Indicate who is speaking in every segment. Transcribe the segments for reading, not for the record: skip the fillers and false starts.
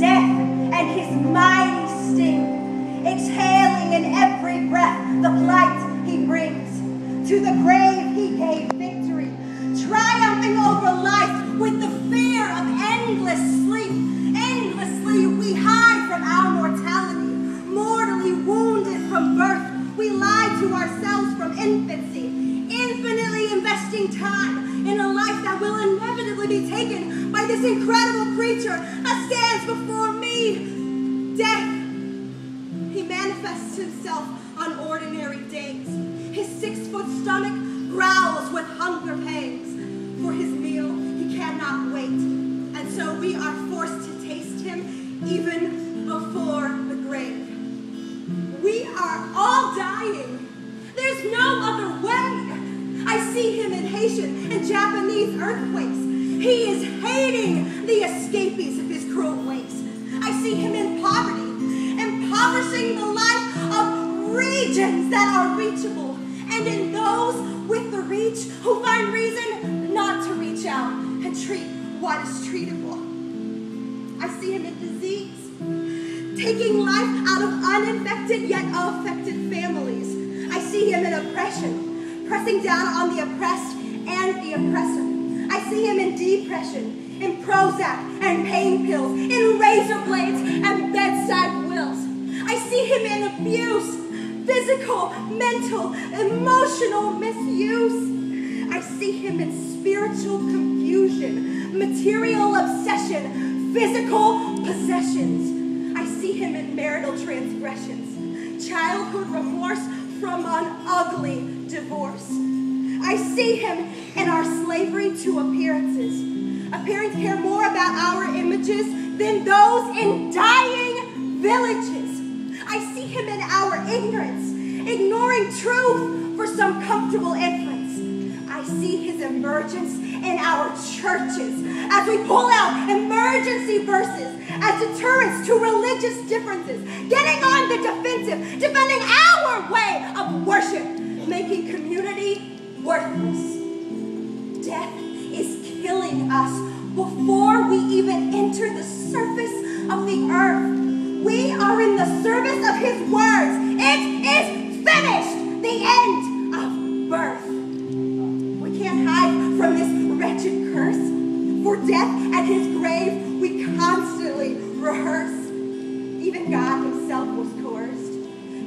Speaker 1: death and his mighty sting, exhaling in every breath the plight he brings. To the grave he gave victory, triumphing over life with the fear of endless sleep. Endlessly we hide from our mortality, mortally wounded from birth. We lie to ourselves from infancy, infinitely investing time in a life that will inevitably be taken by this incredible creature that stands before me, death. He manifests himself on ordinary days. His 6-foot stomach growls with hunger pangs. For his meal, he cannot wait. And so we are forced to taste him even before the grave. We are all dying. There's no other way. I see him in Haitian and Japanese earthquakes. He is hating the escapees of his cruel ways. I see him in poverty, impoverishing the life of regions that are reachable, and in those with the reach who find reason not to reach out and treat what is treatable. I see him in disease, taking life out of uninfected yet affected families. I see him in oppression, pressing down on the oppressed and the oppressor. I see him in depression, in Prozac and pain pills, in razor blades and bedside wills. I see him in abuse, physical, mental, emotional misuse. I see him in spiritual confusion, material obsession, physical possessions. I see him in marital transgressions, childhood remorse from an ugly divorce. I see him in our slavery to appearances. Appearance care more about our images than those in dying villages. I see him in our ignorance, ignoring truth for some comfortable inference. I see his emergence in our churches as we pull out emergency verses as deterrents to religious differences, getting on the defensive, defending our way of worship, making community worthless. Death is killing us before we even enter the surface of the earth. We are in the service of his words. It is finished, the end of birth. We can't hide from this wretched curse. For death at his grave, we constantly rehearse. Even God himself was coerced.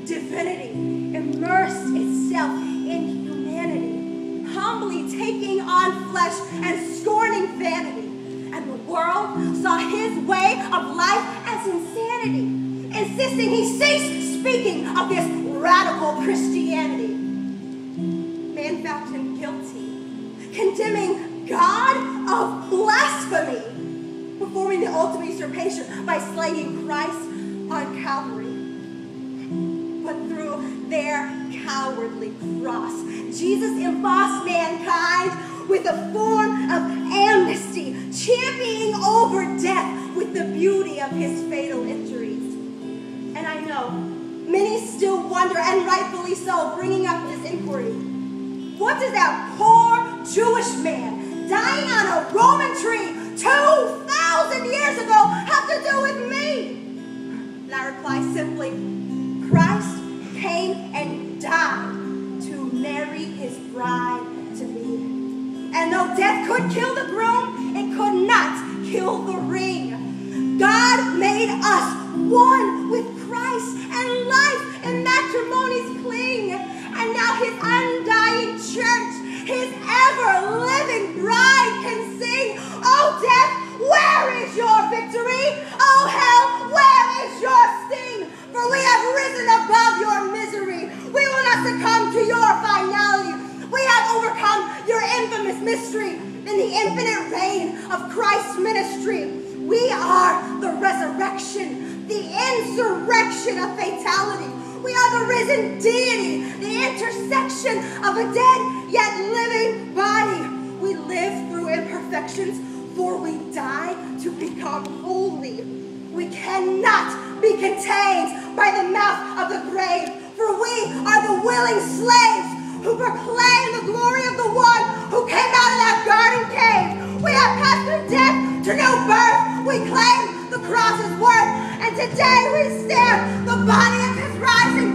Speaker 1: Divinity immersed itself in humanity, humbly taking on flesh and scorning vanity. And the world saw his way of life as insanity, insisting he cease speaking of this radical Christianity. Man found him guilty, condemning God of blasphemy, performing the ultimate usurpation by slaying Christ on Calvary. But through their cowardly cross, Jesus embossed mankind with a form of amnesty, championing over death with the beauty of his fatal injuries. And I know many still wonder, and rightfully so, bringing up this inquiry. What does that poor Jewish man dying on a Roman tree 2,000 years ago have to do with me? And I reply simply, Christ came and died to marry his bride-to-be. And though death could kill the groom, it could not kill the ring. God made us one with Christ, and life and matrimonies cling. And now his undying church, his ever-living bride can sing, oh death, where is your victory? Oh hell, where is your sting? For we have risen above your misery. We will not succumb to your finality. We have overcome your infamous mystery in the infinite reign of Christ's ministry. We are the resurrection, the insurrection of fatality. We are the risen deity, the intersection of a dead yet living body. We live through imperfections, for we die to become holy. We cannot be contained by the mouth of the grave, for we are the willing slaves who proclaim the glory of the one who came out of that garden cave. We have passed through death to new birth. We claim the cross's worth. And today we stand the body of his rising